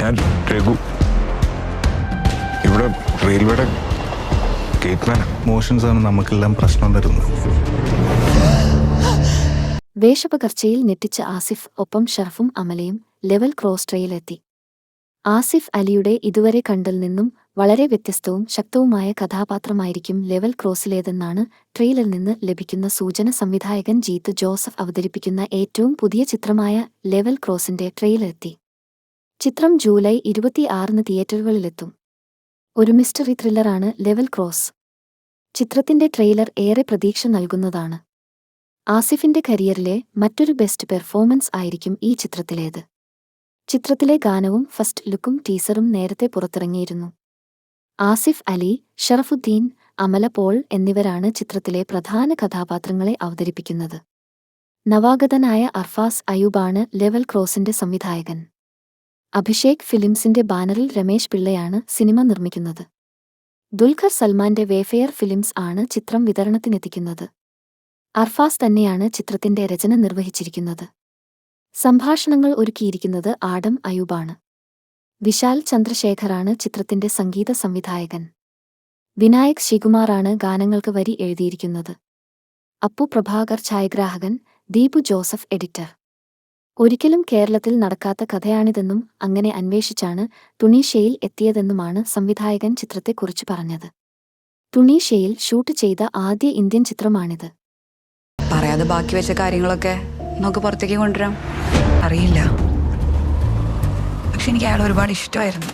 ഞാൻ രഘു, ഇവിടെ റെയിൽവേയുടെ ഗേറ്റ്മാൻ. മോഷൻസ് ആണ് നമുക്കെല്ലാം പ്രശ്നം തരുന്നത്. വേഷപകർച്ചയിൽ ഞെട്ടിച്ച ആസിഫ് ഒപ്പം ഷറഫും അമലയും ലെവൽ ക്രോസ് ട്രെയിലെത്തി. ആസിഫ് അലിയുടെ ഇതുവരെ കണ്ടിൽ നിന്നും വളരെ വ്യത്യസ്തവും ശക്തവുമായ കഥാപാത്രമായിരിക്കും ലെവൽ ക്രോസിലേതെന്നാണ് ട്രെയിലറിൽ നിന്ന് ലഭിക്കുന്ന സൂചന. സംവിധായകൻ ജീത്ത് ജോസഫ് അവതരിപ്പിക്കുന്ന ഏറ്റവും പുതിയ ചിത്രമായ ലെവൽ ക്രോസിന്റെ ട്രെയിലറെത്തി. ചിത്രം ജൂലൈ 26 തിയേറ്ററുകളിലെത്തും. ഒരു മിസ്റ്ററി ത്രില്ലറാണ് ലെവൽ ക്രോസ്. ചിത്രത്തിന്റെ ട്രെയിലർ ഏറെ പ്രതീക്ഷ നൽകുന്നതാണ്. ആസിഫിന്റെ കരിയറിലെ മറ്റൊരു ബെസ്റ്റ് പെർഫോമൻസ് ആയിരിക്കും ഈ ചിത്രത്തിലേത്. ചിത്രത്തിലെ ഗാനവും ഫസ്റ്റ് ലുക്കും ടീസറും നേരത്തെ പുറത്തിറങ്ങിയിരുന്നു. ആസിഫ് അലി, ഷറഫുദ്ദീൻ, അമല പോൾ എന്നിവരാണ് ചിത്രത്തിലെ പ്രധാന കഥാപാത്രങ്ങളെ അവതരിപ്പിക്കുന്നത്. നവാഗതനായ അർഫാസ് അയൂബാണ് ലെവൽ ക്രോസിന്റെ സംവിധായകൻ. അഭിഷേക് ഫിലിംസിന്റെ ബാനറിൽ രമേശ് പിള്ളയാണ് സിനിമ നിർമ്മിക്കുന്നത്. ദുൽഖർ സൽമാന്റെ വേഫെയർ ഫിലിംസ് ആണ് ചിത്രം വിതരണത്തിനെത്തിക്കുന്നത്. അർഫാസ് തന്നെയാണ് ചിത്രത്തിന്റെ രചന നിർവഹിച്ചിരിക്കുന്നത്. സംഭാഷണങ്ങൾ ഒരുക്കിയിരിക്കുന്നത് ആഡം അയൂബാണ്. വിശാൽ ചന്ദ്രശേഖറാണ് ചിത്രത്തിന്റെ സംഗീത സംവിധായകൻ. വിനായക് ശ്രീകുമാറാണ് ഗാനങ്ങൾക്ക് വരി എഴുതിയിരിക്കുന്നത്. അപ്പു പ്രഭാകർ ഛായാഗ്രാഹകൻ, ദീപു ജോസഫ് എഡിറ്റർ. ഒരിക്കലും കേരളത്തിൽ നടക്കാത്ത കഥയാണിതെന്നും അങ്ങനെ അന്വേഷിച്ചാണ് തുണീഷ്യയിൽ എത്തിയതെന്നുമാണ് സംവിധായകൻ ചിത്രത്തെക്കുറിച്ച് പറഞ്ഞത്. തുണീഷ്യയിൽ ഷൂട്ട് ചെയ്ത ആദ്യ ഇന്ത്യൻ ചിത്രമാണിത്. പറയാതെ ബാക്കി വെച്ച കാര്യങ്ങളൊക്കെ നമുക്ക് പുറത്തേക്ക് കൊണ്ടുവരാം. അറിയില്ല, പക്ഷെ എനിക്ക് അയാൾ ഒരുപാട് ഇഷ്ടമായിരുന്നു.